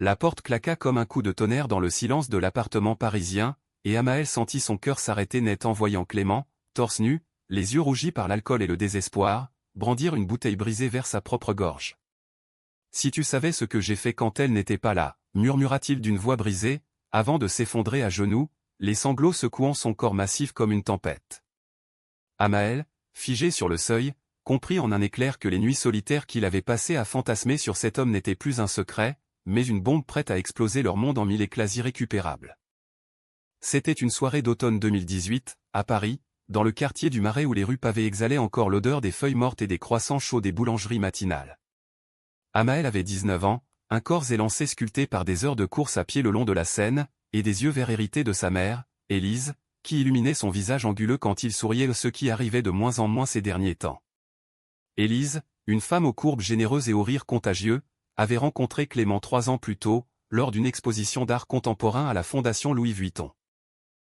La porte claqua comme un coup de tonnerre dans le silence de l'appartement parisien, et Amael sentit son cœur s'arrêter net en voyant Clément, torse nu, les yeux rougis par l'alcool et le désespoir, brandir une bouteille brisée vers sa propre gorge. « Si tu savais ce que j'ai fait quand elle n'était pas là, » murmura-t-il d'une voix brisée, avant de s'effondrer à genoux, les sanglots secouant son corps massif comme une tempête. Amael, figé sur le seuil, comprit en un éclair que les nuits solitaires qu'il avait passées à fantasmer sur cet homme n'étaient plus un secret, mais une bombe prête à exploser leur monde en mille éclats irrécupérables. C'était une soirée d'automne 2018, à Paris, dans le quartier du Marais où les rues pavées exhalaient encore l'odeur des feuilles mortes et des croissants chauds des boulangeries matinales. Amael avait 19 ans, un corps élancé sculpté par des heures de course à pied le long de la Seine, et des yeux verts hérités de sa mère, Élise, qui illuminait son visage anguleux quand il souriait, ce qui arrivait de moins en moins ces derniers temps. Élise, une femme aux courbes généreuses et aux rires contagieux, avait rencontré Clément 3 ans plus tôt, lors d'une exposition d'art contemporain à la Fondation Louis Vuitton.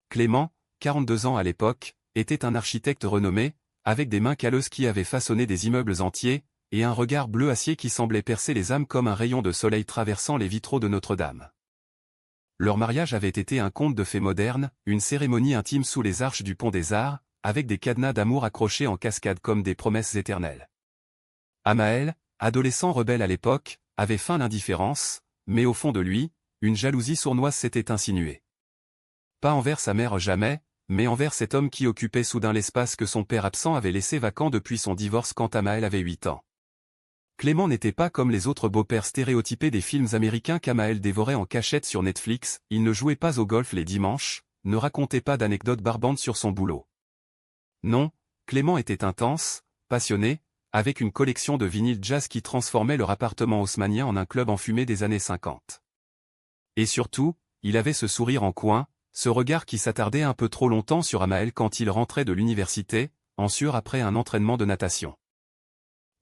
Clément, 42 ans à l'époque, était un architecte renommé, avec des mains calleuses qui avaient façonné des immeubles entiers, et un regard bleu acier qui semblait percer les âmes comme un rayon de soleil traversant les vitraux de Notre-Dame. Leur mariage avait été un conte de fées moderne, une cérémonie intime sous les arches du Pont des Arts, avec des cadenas d'amour accrochés en cascade comme des promesses éternelles. Amael, adolescent rebelle à l'époque, avait feint l'indifférence, mais au fond de lui, une jalousie sournoise s'était insinuée. Pas envers sa mère jamais, mais envers cet homme qui occupait soudain l'espace que son père absent avait laissé vacant depuis son divorce quand Amael avait 8 ans. Clément n'était pas comme les autres beaux-pères stéréotypés des films américains qu'Amael dévorait en cachette sur Netflix, il ne jouait pas au golf les dimanches, ne racontait pas d'anecdotes barbantes sur son boulot. Non, Clément était intense, passionné, avec une collection de vinyles jazz qui transformait leur appartement haussmannien en un club enfumé des années 50. Et surtout, il avait ce sourire en coin, ce regard qui s'attardait un peu trop longtemps sur Amael quand il rentrait de l'université, en sueur après un entraînement de natation.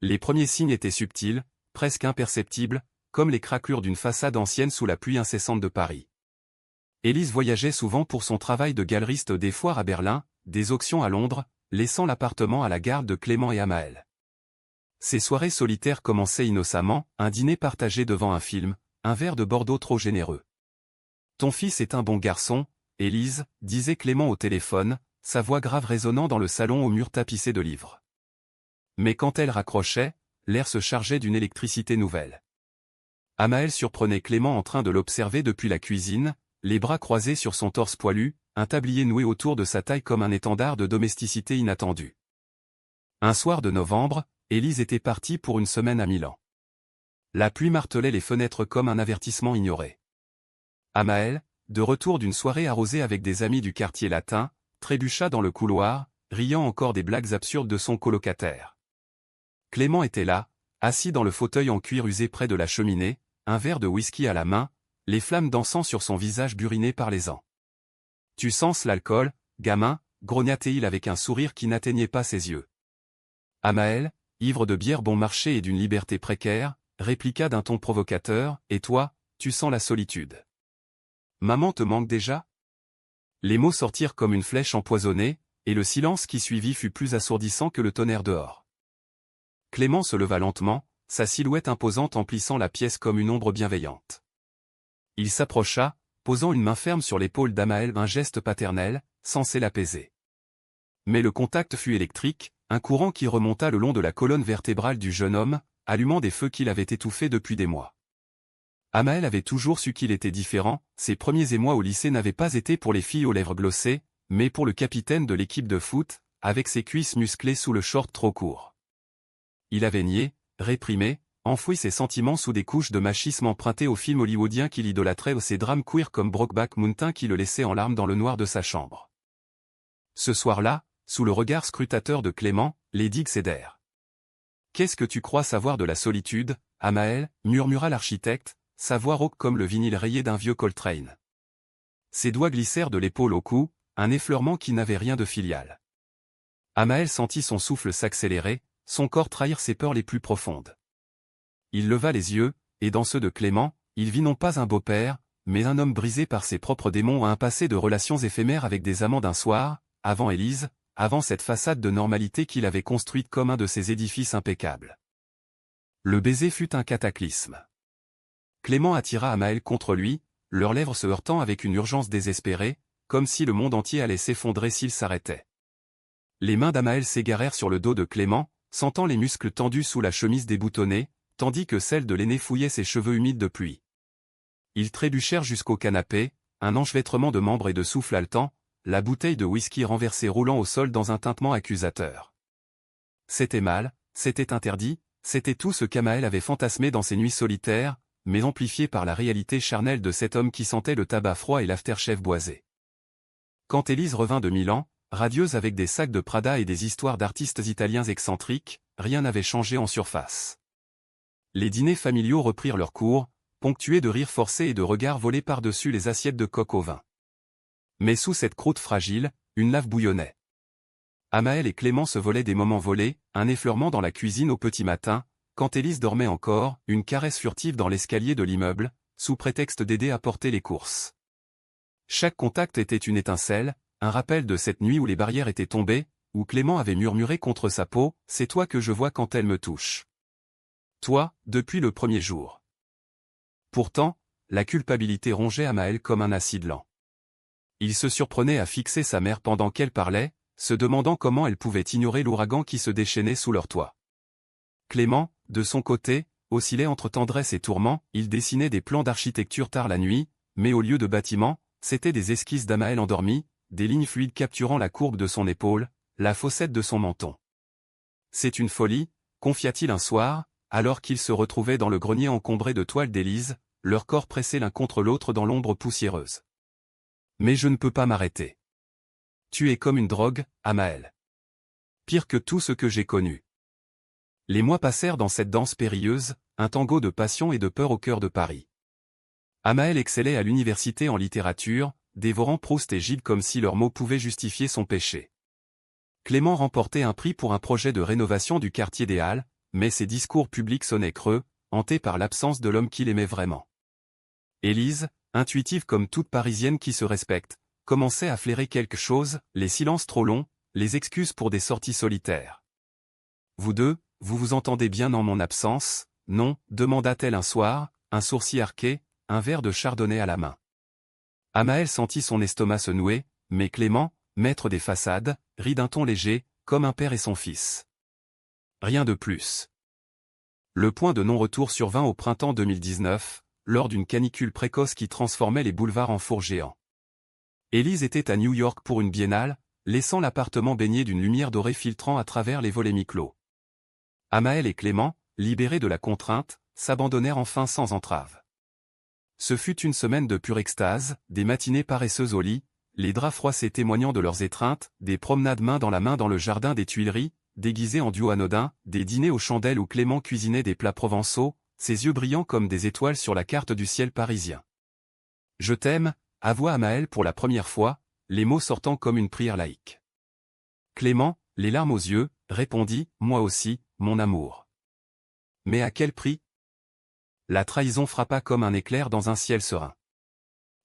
Les premiers signes étaient subtils, presque imperceptibles, comme les craquelures d'une façade ancienne sous la pluie incessante de Paris. Élise voyageait souvent pour son travail de galeriste des foires à Berlin, des auctions à Londres, laissant l'appartement à la garde de Clément et Amael. Ces soirées solitaires commençaient innocemment, un dîner partagé devant un film, un verre de Bordeaux trop généreux. « Ton fils est un bon garçon, Élise, » disait Clément au téléphone, sa voix grave résonnant dans le salon aux murs tapissés de livres. Mais quand elle raccrochait, l'air se chargeait d'une électricité nouvelle. Amael surprenait Clément en train de l'observer depuis la cuisine, les bras croisés sur son torse poilu, un tablier noué autour de sa taille comme un étendard de domesticité inattendue. Un soir de novembre, Élise était partie pour une semaine à Milan. La pluie martelait les fenêtres comme un avertissement ignoré. Amael, de retour d'une soirée arrosée avec des amis du quartier latin, trébucha dans le couloir, riant encore des blagues absurdes de son colocataire. Clément était là, assis dans le fauteuil en cuir usé près de la cheminée, un verre de whisky à la main, les flammes dansant sur son visage buriné par les ans. « Tu sens l'alcool, gamin ?» grogna-t-il avec un sourire qui n'atteignait pas ses yeux. Amael, ivre de bière bon marché et d'une liberté précaire, répliqua d'un ton provocateur, « Et toi, tu sens la solitude. Maman te manque déjà ?» Les mots sortirent comme une flèche empoisonnée, et le silence qui suivit fut plus assourdissant que le tonnerre dehors. Clément se leva lentement, sa silhouette imposante emplissant la pièce comme une ombre bienveillante. Il s'approcha, posant une main ferme sur l'épaule d'Amael, un geste paternel, censé l'apaiser. Mais le contact fut électrique, un courant qui remonta le long de la colonne vertébrale du jeune homme, allumant des feux qu'il avait étouffés depuis des mois. Amael avait toujours su qu'il était différent, ses premiers émois au lycée n'avaient pas été pour les filles aux lèvres glossées, mais pour le capitaine de l'équipe de foot, avec ses cuisses musclées sous le short trop court. Il avait nié, réprimé, enfoui ses sentiments sous des couches de machisme empruntées aux films hollywoodiens qu'il idolâtrait ou ses drames queer comme Brokeback Mountain qui le laissaient en larmes dans le noir de sa chambre. Ce soir-là, sous le regard scrutateur de Clément, les digues cédèrent. « Qu'est-ce que tu crois savoir de la solitude, Amael ?» murmura l'architecte, sa voix rauque comme le vinyle rayé d'un vieux Coltrane. Ses doigts glissèrent de l'épaule au cou, un effleurement qui n'avait rien de filial. Amael sentit son souffle s'accélérer, son corps trahir ses peurs les plus profondes. Il leva les yeux, et dans ceux de Clément, il vit non pas un beau-père, mais un homme brisé par ses propres démons à un passé de relations éphémères avec des amants d'un soir, avant Élise, avant cette façade de normalité qu'il avait construite comme un de ses édifices impeccables. Le baiser fut un cataclysme. Clément attira Amaël contre lui, leurs lèvres se heurtant avec une urgence désespérée, comme si le monde entier allait s'effondrer s'il s'arrêtait. Les mains d'Amaël s'égarèrent sur le dos de Clément, sentant les muscles tendus sous la chemise déboutonnée, tandis que celle de l'aîné fouillait ses cheveux humides de pluie. Ils trébuchèrent jusqu'au canapé, un enchevêtrement de membres et de souffle haletant, la bouteille de whisky renversée roulant au sol dans un tintement accusateur. C'était mal, c'était interdit, c'était tout ce qu'Amaël avait fantasmé dans ses nuits solitaires, mais amplifié par la réalité charnelle de cet homme qui sentait le tabac froid et l'aftershave boisé. Quand Élise revint de Milan, radieuse avec des sacs de Prada et des histoires d'artistes italiens excentriques, rien n'avait changé en surface. Les dîners familiaux reprirent leur cours, ponctués de rires forcés et de regards volés par-dessus les assiettes de coque au vin. Mais sous cette croûte fragile, une lave bouillonnait. Amaël et Clément se volaient des moments volés, un effleurement dans la cuisine au petit matin, quand Élise dormait encore, une caresse furtive dans l'escalier de l'immeuble, sous prétexte d'aider à porter les courses. Chaque contact était une étincelle, un rappel de cette nuit où les barrières étaient tombées, où Clément avait murmuré contre sa peau, « C'est toi que je vois quand elle me touche. » Toi, depuis le premier jour. Pourtant, la culpabilité rongeait Amaël comme un acide lent. Il se surprenait à fixer sa mère pendant qu'elle parlait, se demandant comment elle pouvait ignorer l'ouragan qui se déchaînait sous leur toit. Clément, de son côté, oscillait entre tendresse et tourment, il dessinait des plans d'architecture tard la nuit, mais au lieu de bâtiments, c'étaient des esquisses d'Amaël endormi, des lignes fluides capturant la courbe de son épaule, la fossette de son menton. « C'est une folie », confia-t-il un soir, alors qu'ils se retrouvaient dans le grenier encombré de toiles d'Élise, leurs corps pressés l'un contre l'autre dans l'ombre poussiéreuse. « Mais je ne peux pas m'arrêter. Tu es comme une drogue, Amaël. Pire que tout ce que j'ai connu. » Les mois passèrent dans cette danse périlleuse, un tango de passion et de peur au cœur de Paris. Amaël excellait à l'université en littérature, dévorant Proust et Gide comme si leurs mots pouvaient justifier son péché. Clément remportait un prix pour un projet de rénovation du quartier des Halles, mais ses discours publics sonnaient creux, hantés par l'absence de l'homme qu'il aimait vraiment. Élise, intuitive comme toute Parisienne qui se respecte, commençait à flairer quelque chose, les silences trop longs, les excuses pour des sorties solitaires. « Vous deux, vous vous entendez bien en mon absence, non ?» demanda-t-elle un soir, un sourcil arqué, un verre de chardonnay à la main. Amaël sentit son estomac se nouer, mais Clément, maître des façades, rit d'un ton léger, comme un père et son fils. Rien de plus. Le point de non-retour survint au printemps 2019, lors d'une canicule précoce qui transformait les boulevards en fours géants. Élise était à New York pour une biennale, laissant l'appartement baigné d'une lumière dorée filtrant à travers les volets mi-clos. Amaël et Clément, libérés de la contrainte, s'abandonnèrent enfin sans entrave. Ce fut une semaine de pure extase, des matinées paresseuses au lit, les draps froissés témoignant de leurs étreintes, des promenades main dans la main dans le jardin des Tuileries, déguisés en duo anodin, des dîners aux chandelles où Clément cuisinait des plats provençaux, ses yeux brillants comme des étoiles sur la carte du ciel parisien. « Je t'aime », avoua Amaël pour la première fois, les mots sortant comme une prière laïque. Clément, les larmes aux yeux, répondit « Moi aussi, mon amour. » Mais à quel prix ? La trahison frappa comme un éclair dans un ciel serein.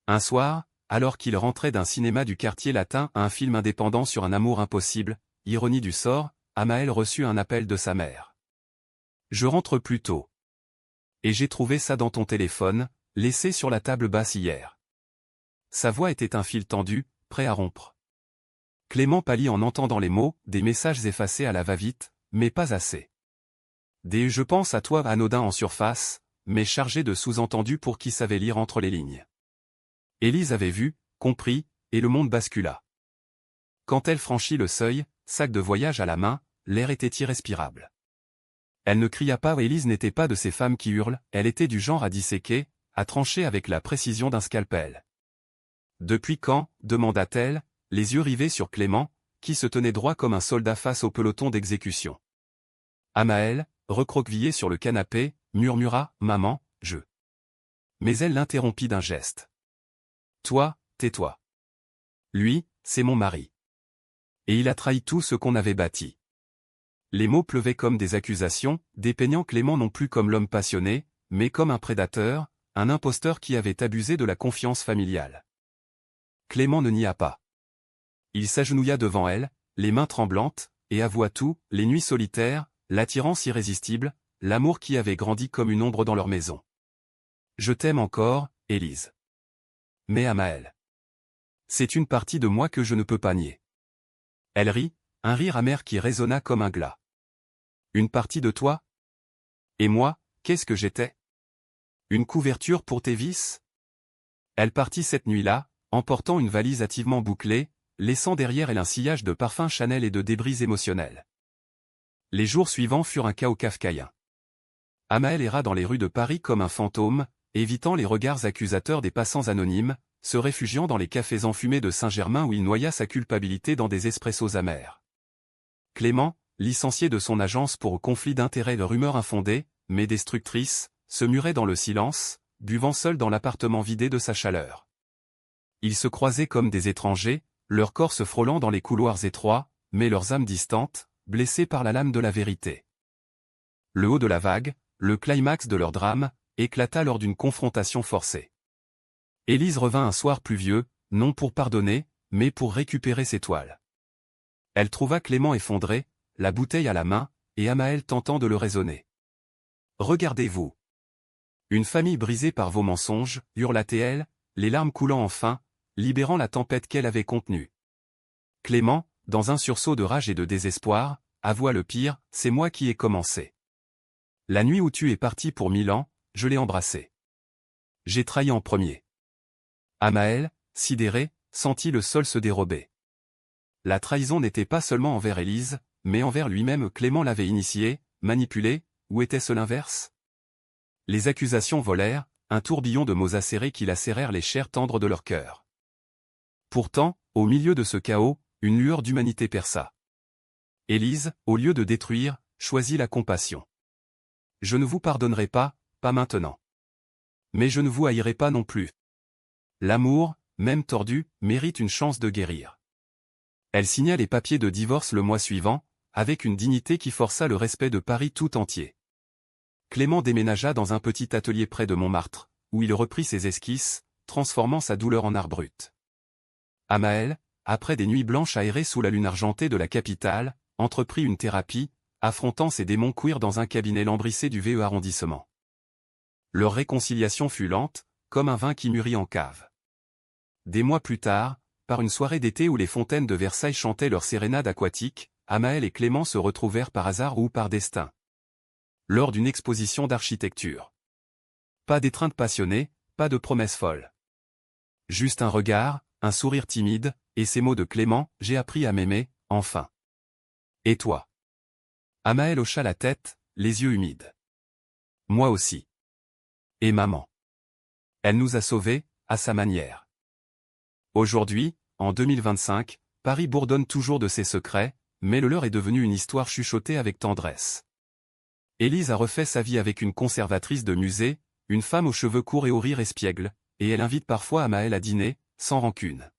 Un soir, alors qu'il rentrait d'un cinéma du quartier latin à un film indépendant sur un amour impossible, ironie du sort, Amaël reçut un appel de sa mère. « Je rentre plus tôt. Et j'ai trouvé ça dans ton téléphone, laissé sur la table basse hier. » Sa voix était un fil tendu, prêt à rompre. Clément pâlit en entendant les mots, des messages effacés à la va-vite, mais pas assez. Des « je pense à toi » anodins en surface, mais chargés de sous-entendus pour qui savait lire entre les lignes. Élise avait vu, compris, et le monde bascula. Quand elle franchit le seuil, sac de voyage à la main, l'air était irrespirable. Elle ne cria pas, Élise n'était pas de ces femmes qui hurlent, elle était du genre à disséquer, à trancher avec la précision d'un scalpel. « Depuis quand ?» demanda-t-elle, les yeux rivés sur Clément, qui se tenait droit comme un soldat face au peloton d'exécution. Amaël, recroquevillé sur le canapé, murmura « Maman, je… » Mais elle l'interrompit d'un geste. « Toi, tais-toi. Lui, c'est mon mari. Et il a trahi tout ce qu'on avait bâti. » Les mots pleuvaient comme des accusations, dépeignant Clément non plus comme l'homme passionné, mais comme un prédateur, un imposteur qui avait abusé de la confiance familiale. Clément ne nia pas. Il s'agenouilla devant elle, les mains tremblantes, et avoua tout, les nuits solitaires, l'attirance irrésistible, l'amour qui avait grandi comme une ombre dans leur maison. Je t'aime encore, Élise. Mais Amael. C'est une partie de moi que je ne peux pas nier. Elle rit, un rire amer qui résonna comme un glas. Une partie de toi? Et moi, qu'est-ce que j'étais? Une couverture pour tes vices? Elle partit cette nuit-là, emportant une valise hâtivement bouclée, laissant derrière elle un sillage de parfums Chanel et de débris émotionnels. Les jours suivants furent un chaos kafkaïen. Amael erra dans les rues de Paris comme un fantôme, évitant les regards accusateurs des passants anonymes, se réfugiant dans les cafés enfumés de Saint-Germain où il noya sa culpabilité dans des espressos amers. Clément, licencié de son agence pour conflit d'intérêts de rumeurs infondées, mais destructrices, se murait dans le silence, buvant seul dans l'appartement vidé de sa chaleur. Ils se croisaient comme des étrangers, leurs corps se frôlant dans les couloirs étroits, mais leurs âmes distantes, blessées par la lame de la vérité. Le haut de la vague, le climax de leur drame, éclata lors d'une confrontation forcée. Élise revint un soir pluvieux, non pour pardonner, mais pour récupérer ses toiles. Elle trouva Clément effondré, la bouteille à la main, et Amael tentant de le raisonner. « Regardez-vous. Une famille brisée par vos mensonges, hurla-t-elle, les larmes coulant enfin, libérant la tempête qu'elle avait contenue. Clément, dans un sursaut de rage et de désespoir, avoua le pire, c'est moi qui ai commencé. La nuit où tu es parti pour Milan, je l'ai embrassé. J'ai trahi en premier. Amael, sidéré, sentit le sol se dérober. La trahison n'était pas seulement envers Élise, mais envers lui-même. Clément l'avait initié, manipulé, ou était-ce l'inverse? Les accusations volèrent, un tourbillon de mots acérés qui lacérèrent les chairs tendres de leur cœur. Pourtant, au milieu de ce chaos, une lueur d'humanité perça. Élise, au lieu de détruire, choisit la compassion. Je ne vous pardonnerai pas, pas maintenant. Mais je ne vous haïrai pas non plus. L'amour, même tordu, mérite une chance de guérir. Elle signa les papiers de divorce le mois suivant, avec une dignité qui força le respect de Paris tout entier. Clément déménagea dans un petit atelier près de Montmartre, où il reprit ses esquisses, transformant sa douleur en art brut. Amael, après des nuits blanches aérées sous la lune argentée de la capitale, entreprit une thérapie, affrontant ses démons queer dans un cabinet lambrissé du VE arrondissement. Leur réconciliation fut lente, comme un vin qui mûrit en cave. Des mois plus tard, par une soirée d'été où les fontaines de Versailles chantaient leur sérénade aquatique, Amael et Clément se retrouvèrent par hasard ou par destin. Lors d'une exposition d'architecture. Pas d'étreinte passionnée, pas de promesses folles. Juste un regard, un sourire timide, et ces mots de Clément, j'ai appris à m'aimer, enfin. Et toi? Amael hocha la tête, les yeux humides. Moi aussi. Et maman. Elle nous a sauvés, à sa manière. Aujourd'hui, en 2025, Paris bourdonne toujours de ses secrets, mais le leur est devenu une histoire chuchotée avec tendresse. Élise a refait sa vie avec une conservatrice de musée, une femme aux cheveux courts et au rire espiègle, et elle invite parfois Amael à dîner, sans rancune.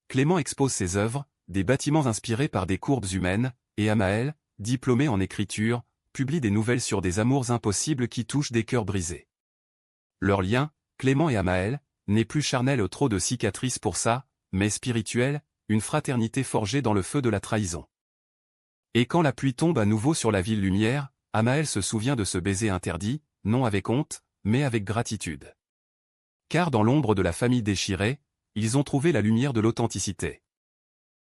Clément expose ses œuvres, des bâtiments inspirés par des courbes humaines, et Amael, diplômé en écriture, publie des nouvelles sur des amours impossibles qui touchent des cœurs brisés. Leur lien, Clément et Amael, n'est plus charnel au trop de cicatrices pour ça, mais spirituel, une fraternité forgée dans le feu de la trahison. Et quand la pluie tombe à nouveau sur la ville lumière, Amael se souvient de ce baiser interdit, non avec honte, mais avec gratitude. Car dans l'ombre de la famille déchirée, ils ont trouvé la lumière de l'authenticité.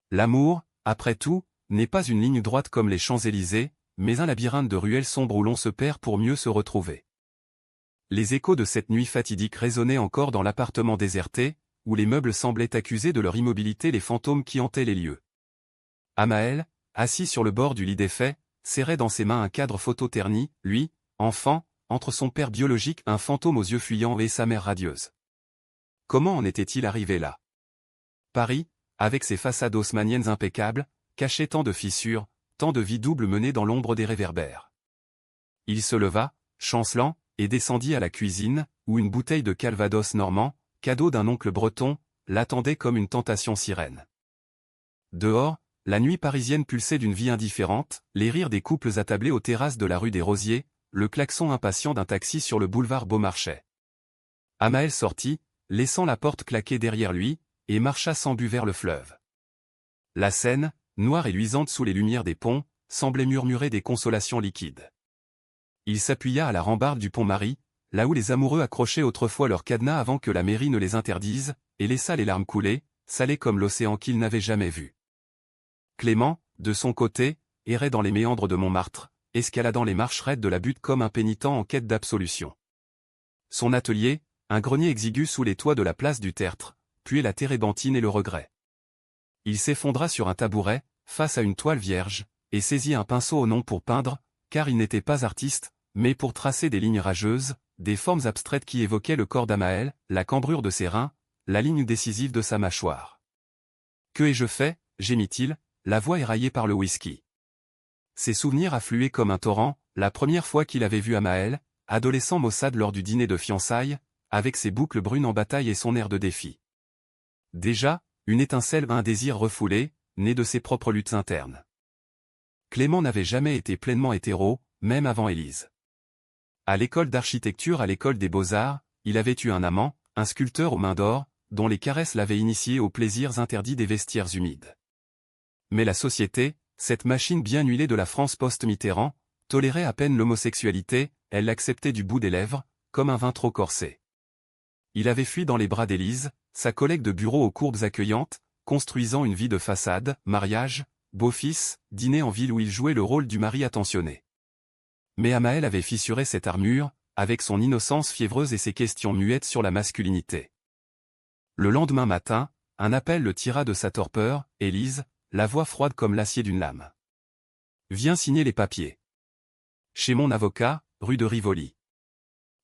L'amour, après tout, n'est pas une ligne droite comme les Champs-Élysées, mais un labyrinthe de ruelles sombres où l'on se perd pour mieux se retrouver. Les échos de cette nuit fatidique résonnaient encore dans l'appartement déserté, où les meubles semblaient accuser de leur immobilité les fantômes qui hantaient les lieux. Amael, assis sur le bord du lit défait, serrait dans ses mains un cadre photo terni, lui, enfant, entre son père biologique un fantôme aux yeux fuyants et sa mère radieuse. Comment en était-il arrivé là? Paris, avec ses façades haussmanniennes impeccables, cachait tant de fissures, tant de vies doubles menées dans l'ombre des réverbères. Il se leva, chancelant, et descendit à la cuisine, où une bouteille de calvados normand, cadeau d'un oncle breton, l'attendait comme une tentation sirène. Dehors, la nuit parisienne pulsait d'une vie indifférente, les rires des couples attablés aux terrasses de la rue des Rosiers, le klaxon impatient d'un taxi sur le boulevard Beaumarchais. Amael sortit, laissant la porte claquer derrière lui, et marcha sans but vers le fleuve. La Seine, noire et luisante sous les lumières des ponts, semblait murmurer des consolations liquides. Il s'appuya à la rambarde du pont Marie, là où les amoureux accrochaient autrefois leur cadenas avant que la mairie ne les interdise, et laissa les larmes couler, salées comme l'océan qu'il n'avait jamais vu. Clément, de son côté, errait dans les méandres de Montmartre, escaladant les marches raides de la butte comme un pénitent en quête d'absolution. Son atelier, un grenier exigu sous les toits de la place du Tertre, puait la térébenthine et le regret. Il s'effondra sur un tabouret, face à une toile vierge, et saisit un pinceau au nom pour peindre, car il n'était pas artiste, mais pour tracer des lignes rageuses, des formes abstraites qui évoquaient le corps d'Amaël, la cambrure de ses reins, la ligne décisive de sa mâchoire. « Que ai-je fait » gémit-il, la voix éraillée par le whisky. Ses souvenirs affluaient comme un torrent, la première fois qu'il avait vu Amaël, adolescent maussade lors du dîner de fiançailles, avec ses boucles brunes en bataille et son air de défi. Déjà, une étincelle, un désir refoulé, né de ses propres luttes internes. Clément n'avait jamais été pleinement hétéro, même avant Élise. À l'école d'architecture, à l'école des beaux-arts, il avait eu un amant, un sculpteur aux mains d'or, dont les caresses l'avaient initié aux plaisirs interdits des vestiaires humides. Mais la société, cette machine bien huilée de la France post-Mitterrand, tolérait à peine l'homosexualité, elle l'acceptait du bout des lèvres, comme un vin trop corsé. Il avait fui dans les bras d'Élise, sa collègue de bureau aux courbes accueillantes, construisant une vie de façade, mariage, beau-fils, dîner en ville où il jouait le rôle du mari attentionné. Mais Amaël avait fissuré cette armure, avec son innocence fiévreuse et ses questions muettes sur la masculinité. Le lendemain matin, un appel le tira de sa torpeur, Élise, la voix froide comme l'acier d'une lame. « Viens signer les papiers. Chez mon avocat, rue de Rivoli.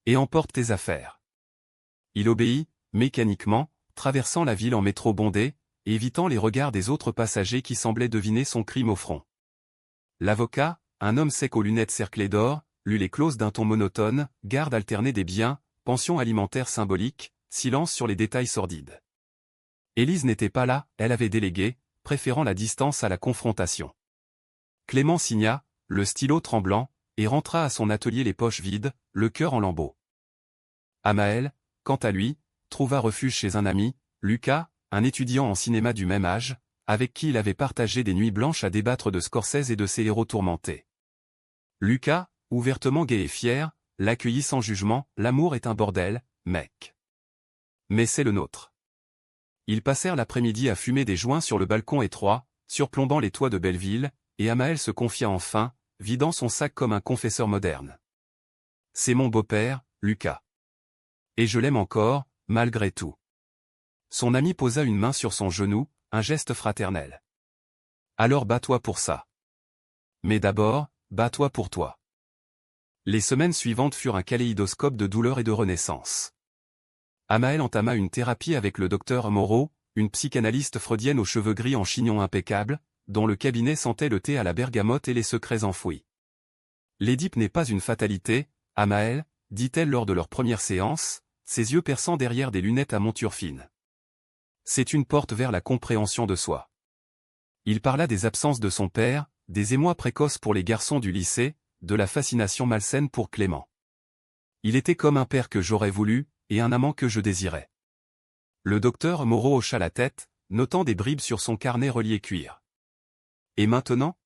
Et emporte tes affaires. » Il obéit, mécaniquement, traversant la ville en métro bondé, évitant les regards des autres passagers qui semblaient deviner son crime au front. L'avocat, un homme sec aux lunettes cerclées d'or, lut les clauses d'un ton monotone, garde alternée des biens, pension alimentaire symbolique, silence sur les détails sordides. Élise n'était pas là, elle avait délégué, préférant la distance à la confrontation. Clément signa, le stylo tremblant, et rentra à son atelier les poches vides, le cœur en lambeaux. Amaël, quant à lui, trouva refuge chez un ami, Lucas, un étudiant en cinéma du même âge, avec qui il avait partagé des nuits blanches à débattre de Scorsese et de ses héros tourmentés. Lucas, ouvertement gai et fier, l'accueillit sans jugement, l'amour est un bordel, mec. Mais c'est le nôtre. Ils passèrent l'après-midi à fumer des joints sur le balcon étroit, surplombant les toits de Belleville, et Amaël se confia enfin, vidant son sac comme un confesseur moderne. C'est mon beau-père, Lucas. Et je l'aime encore, malgré tout. Son ami posa une main sur son genou, un geste fraternel. Alors bats-toi pour ça. Mais d'abord, bats-toi pour toi. Les semaines suivantes furent un kaléidoscope de douleur et de renaissance. Amaël entama une thérapie avec le docteur Moreau, une psychanalyste freudienne aux cheveux gris en chignon impeccable, dont le cabinet sentait le thé à la bergamote et les secrets enfouis. L'Édipe n'est pas une fatalité, Amaël, dit-elle lors de leur première séance, ses yeux perçant derrière des lunettes à monture fine. C'est une porte vers la compréhension de soi. Il parla des absences de son père, des émois précoces pour les garçons du lycée, de la fascination malsaine pour Clément. Il était comme un père que j'aurais voulu, et un amant que je désirais. Le docteur Moreau hocha la tête, notant des bribes sur son carnet relié cuir. Et maintenant ?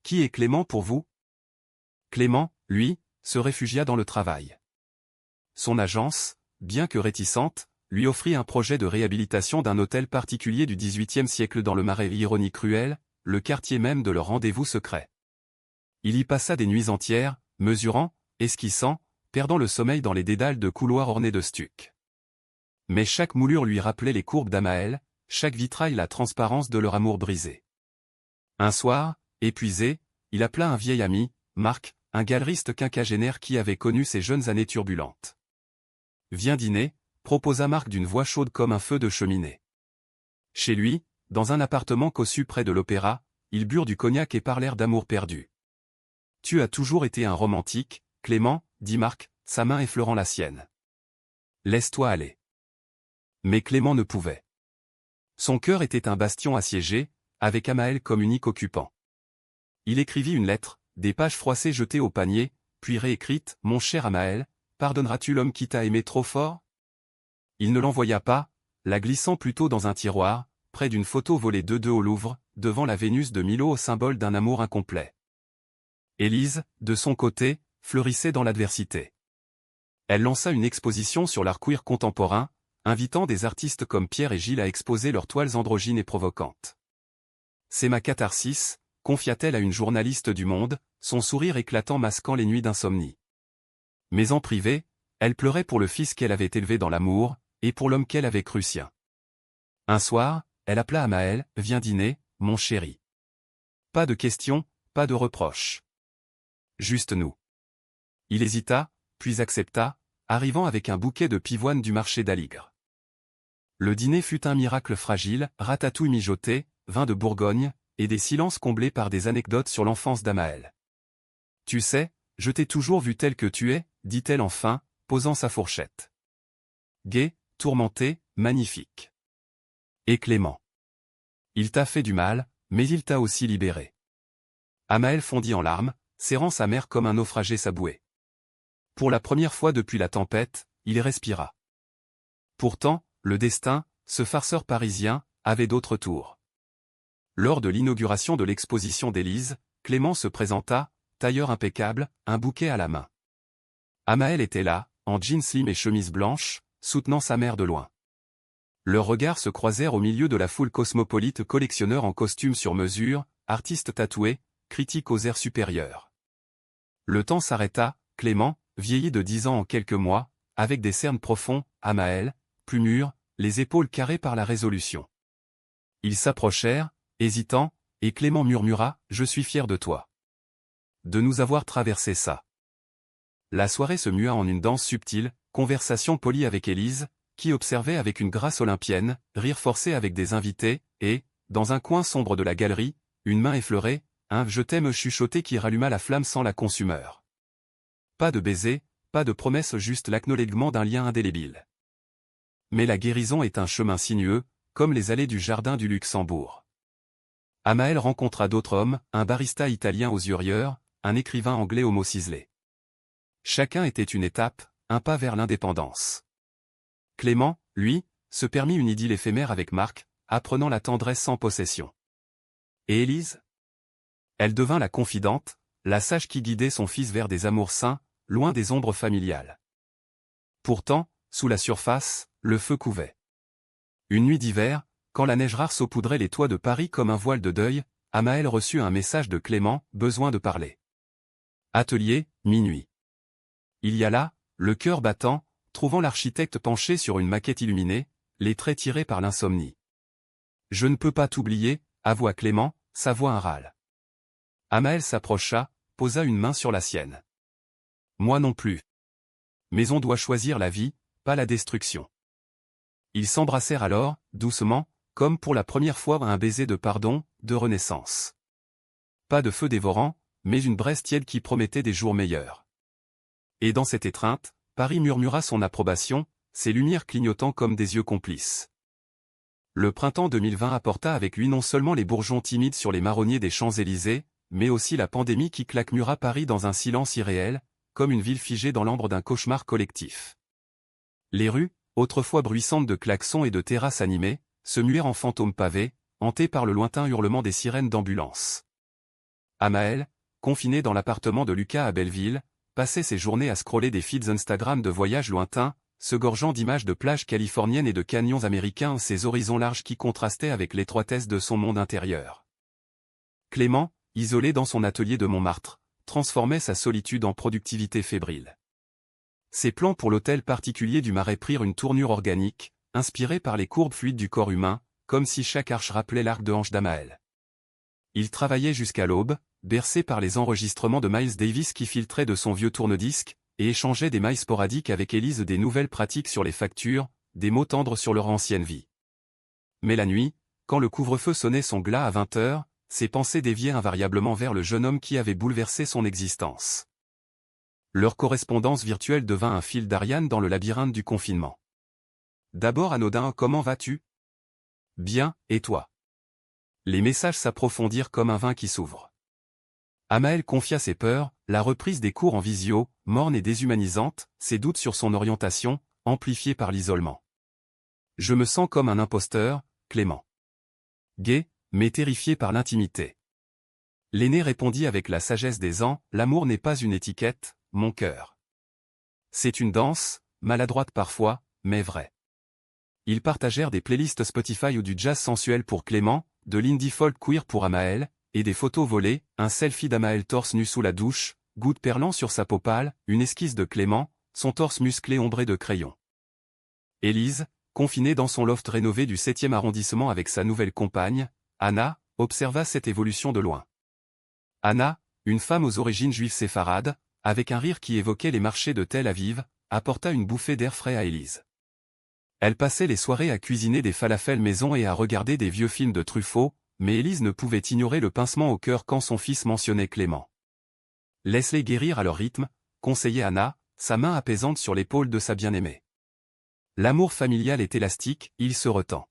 Qui est Clément pour vous ? Clément, lui, se réfugia dans le travail. Son agence, bien que réticente, lui offrit un projet de réhabilitation d'un hôtel particulier du XVIIIe siècle dans le Marais, ironie cruelle, le quartier même de leur rendez-vous secret. Il y passa des nuits entières, mesurant, esquissant, perdant le sommeil dans les dédales de couloirs ornés de stuc. Mais chaque moulure lui rappelait les courbes d'Amaël, chaque vitrail la transparence de leur amour brisé. Un soir, épuisé, il appela un vieil ami, Marc, un galeriste quinquagénaire qui avait connu ses jeunes années turbulentes. « Viens dîner », proposa Marc d'une voix chaude comme un feu de cheminée. Chez lui, dans un appartement cossu près de l'opéra, ils burent du cognac et parlèrent d'amour perdu. « Tu as toujours été un romantique, Clément, » dit Marc, sa main effleurant la sienne. « Laisse-toi aller. » Mais Clément ne pouvait. Son cœur était un bastion assiégé, avec Amaël comme unique occupant. Il écrivit une lettre, des pages froissées jetées au panier, puis réécrite, « Mon cher Amaël, pardonneras-tu l'homme qui t'a aimé trop fort ?» Il ne l'envoya pas, la glissant plutôt dans un tiroir, près d'une photo volée de deux au Louvre, devant la Vénus de Milo au symbole d'un amour incomplet. Élise, de son côté, fleurissait dans l'adversité. Elle lança une exposition sur l'art queer contemporain, invitant des artistes comme Pierre et Gilles à exposer leurs toiles androgynes et provocantes. C'est ma catharsis, confia-t-elle à une journaliste du Monde, son sourire éclatant masquant les nuits d'insomnie. Mais en privé, elle pleurait pour le fils qu'elle avait élevé dans l'amour, et pour l'homme qu'elle avait cru sien. Un soir, elle appela Amael, « Viens dîner, mon chéri. » Pas de questions, pas de reproches. Juste nous. Il hésita, puis accepta, arrivant avec un bouquet de pivoine du marché d'Aligre. Le dîner fut un miracle fragile, ratatouille mijotée, vin de Bourgogne, et des silences comblés par des anecdotes sur l'enfance d'Amael. « Tu sais, je t'ai toujours vu tel que tu es, » dit-elle enfin, posant sa fourchette. Gai, tourmenté, magnifique. Et clément. Il t'a fait du mal, mais il t'a aussi libéré. Amael fondit en larmes, serrant sa mère comme un naufragé sa bouée. Pour la première fois depuis la tempête, il respira. Pourtant, le destin, ce farceur parisien, avait d'autres tours. Lors de l'inauguration de l'exposition d'Élise, Clément se présenta, tailleur impeccable, un bouquet à la main. Amael était là, en jeans slim et chemise blanche, soutenant sa mère de loin. Leurs regards se croisèrent au milieu de la foule cosmopolite, collectionneurs en costume sur mesure, artistes tatoués, critiques aux airs supérieurs. Le temps s'arrêta, Clément, vieilli de 10 ans en quelques mois, avec des cernes profonds, Amael, plus mûr, les épaules carrées par la résolution. Ils s'approchèrent, hésitants, et Clément murmura, « Je suis fier de toi. De nous avoir traversé ça. » La soirée se mua en une danse subtile, conversation polie avec Élise, qui observait avec une grâce olympienne, rire forcé avec des invités, et, dans un coin sombre de la galerie, une main effleurée, un « je t'aime » chuchoté qui ralluma la flamme sans la consumeur. Pas de baiser, pas de promesse, juste l'acknowledgement d'un lien indélébile. Mais la guérison est un chemin sinueux, comme les allées du jardin du Luxembourg. Amael rencontra d'autres hommes, un barista italien aux yeux rieurs, un écrivain anglais aux mots ciselés. Chacun était une étape, un pas vers l'indépendance. Clément, lui, se permit une idylle éphémère avec Marc, apprenant la tendresse sans possession. Et Élise? Elle devint la confidente, la sage qui guidait son fils vers des amours sains, loin des ombres familiales. Pourtant, sous la surface, le feu couvait. Une nuit d'hiver, quand la neige rare saupoudrait les toits de Paris comme un voile de deuil, Amael reçut un message de Clément, besoin de parler. Atelier, minuit. Il y a là, le cœur battant, trouvant l'architecte penché sur une maquette illuminée, les traits tirés par l'insomnie. Je ne peux pas t'oublier, avoua Clément, sa voix un râle. Amael s'approcha, posa une main sur la sienne. Moi non plus. Mais on doit choisir la vie, pas la destruction. Ils s'embrassèrent alors, doucement, comme pour la première fois un baiser de pardon, de renaissance. Pas de feu dévorant, mais une braise tiède qui promettait des jours meilleurs. Et dans cette étreinte, Paris murmura son approbation, ses lumières clignotant comme des yeux complices. Le printemps 2020 apporta avec lui non seulement les bourgeons timides sur les marronniers des Champs-Élysées, mais aussi la pandémie qui claquemura Paris dans un silence irréel, comme une ville figée dans l'ambre d'un cauchemar collectif. Les rues, autrefois bruissantes de klaxons et de terrasses animées, se muèrent en fantômes pavés, hantés par le lointain hurlement des sirènes d'ambulance. Amael, confiné dans l'appartement de Lucas à Belleville, passait ses journées à scroller des feeds Instagram de voyages lointains, se gorgeant d'images de plages californiennes et de canyons américains, ces horizons larges qui contrastaient avec l'étroitesse de son monde intérieur. Clément, isolé dans son atelier de Montmartre, transformait sa solitude en productivité fébrile. Ses plans pour l'hôtel particulier du Marais prirent une tournure organique, inspirée par les courbes fluides du corps humain, comme si chaque arche rappelait l'arc de hanche d'Amael. Il travaillait jusqu'à l'aube, bercé par les enregistrements de Miles Davis qui filtraient de son vieux tourne-disque, et échangeait des mails sporadiques avec Élise des nouvelles pratiques sur les factures, des mots tendres sur leur ancienne vie. Mais la nuit, quand le couvre-feu sonnait son glas à 20h, ses pensées déviaient invariablement vers le jeune homme qui avait bouleversé son existence. Leur correspondance virtuelle devint un fil d'Ariane dans le labyrinthe du confinement. D'abord anodin, comment vas-tu? Bien, et toi? Les messages s'approfondirent comme un vin qui s'ouvre. Amael confia ses peurs, la reprise des cours en visio, morne et déshumanisante, ses doutes sur son orientation, amplifiés par l'isolement. Je me sens comme un imposteur, Clément. Gai, mais terrifié par l'intimité. L'aîné répondit avec la sagesse des ans, l'amour n'est pas une étiquette, mon cœur. C'est une danse, maladroite parfois, mais vraie. Ils partagèrent des playlists Spotify ou du jazz sensuel pour Clément, de l'indie folk queer pour Amael, et des photos volées, un selfie d'Amael torse nu sous la douche, gouttes perlant sur sa peau pâle, une esquisse de Clément, son torse musclé ombré de crayon. Élise, confinée dans son loft rénové du 7e arrondissement avec sa nouvelle compagne, Anna, observa cette évolution de loin. Anna, une femme aux origines juives séfarades, avec un rire qui évoquait les marchés de Tel Aviv, apporta une bouffée d'air frais à Élise. Elle passait les soirées à cuisiner des falafels maison et à regarder des vieux films de Truffaut, mais Élise ne pouvait ignorer le pincement au cœur quand son fils mentionnait Clément. « Laisse-les guérir à leur rythme », conseillait Anna, sa main apaisante sur l'épaule de sa bien-aimée. L'amour familial est élastique, il se retend.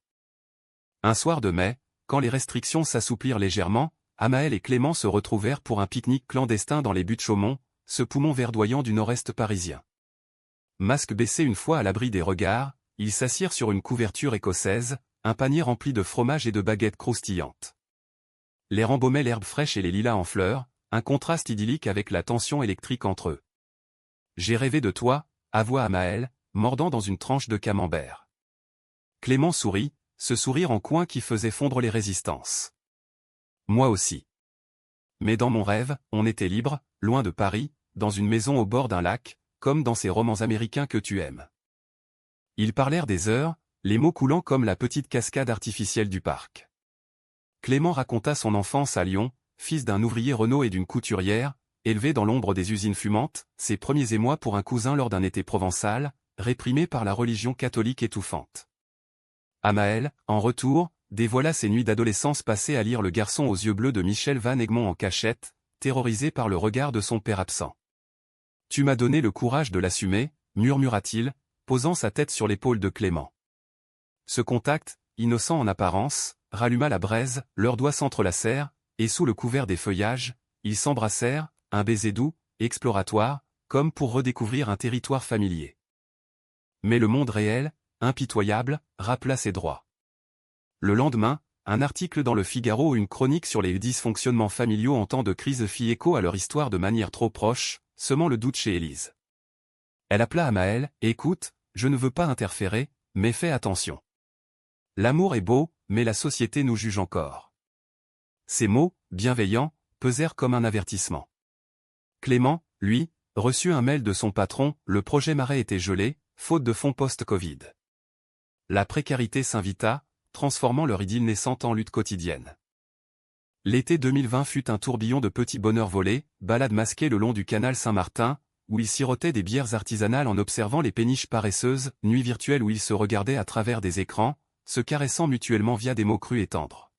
Un soir de mai, quand les restrictions s'assouplirent légèrement, Amael et Clément se retrouvèrent pour un pique-nique clandestin dans les buttes Chaumont, ce poumon verdoyant du nord-est parisien. Masque baissé une fois à l'abri des regards, ils s'assirent sur une couverture écossaise, un panier rempli de fromage et de baguettes croustillantes. L'air embaumait l'herbe fraîche et les lilas en fleurs, un contraste idyllique avec la tension électrique entre eux. « J'ai rêvé de toi », avoua Amael, mordant dans une tranche de camembert. Clément sourit, ce sourire en coin qui faisait fondre les résistances. « Moi aussi. Mais dans mon rêve, on était libre, loin de Paris, dans une maison au bord d'un lac, comme dans ces romans américains que tu aimes. » Ils parlèrent des heures, les mots coulant comme la petite cascade artificielle du parc. Clément raconta son enfance à Lyon, fils d'un ouvrier Renault et d'une couturière, élevé dans l'ombre des usines fumantes, ses premiers émois pour un cousin lors d'un été provençal, réprimé par la religion catholique étouffante. Amael, en retour, dévoila ses nuits d'adolescence passées à lire Le garçon aux yeux bleus de Michel Van Egmont en cachette, terrorisé par le regard de son père absent. « Tu m'as donné le courage de l'assumer », murmura-t-il, posant sa tête sur l'épaule de Clément. Ce contact, innocent en apparence, ralluma la braise, leurs doigts s'entrelacèrent, et sous le couvert des feuillages, ils s'embrassèrent, un baiser doux, exploratoire, comme pour redécouvrir un territoire familier. Mais le monde réel, impitoyable, rappela ses droits. Le lendemain, un article dans le Figaro ou une chronique sur les dysfonctionnements familiaux en temps de crise fit écho à leur histoire de manière trop proche, semant le doute chez Élise. Elle appela Amael, « Écoute, je ne veux pas interférer, mais fais attention. L'amour est beau, mais la société nous juge encore. » Ces mots, bienveillants, pesèrent comme un avertissement. Clément, lui, reçut un mail de son patron, le projet Marais était gelé, faute de fonds post-Covid. La précarité s'invita, transformant leur idylle naissante en lutte quotidienne. L'été 2020 fut un tourbillon de petits bonheurs volés, balades masquées le long du canal Saint-Martin, où ils sirotaient des bières artisanales en observant les péniches paresseuses, nuits virtuelles où ils se regardaient à travers des écrans, se caressant mutuellement via des mots crus et tendres.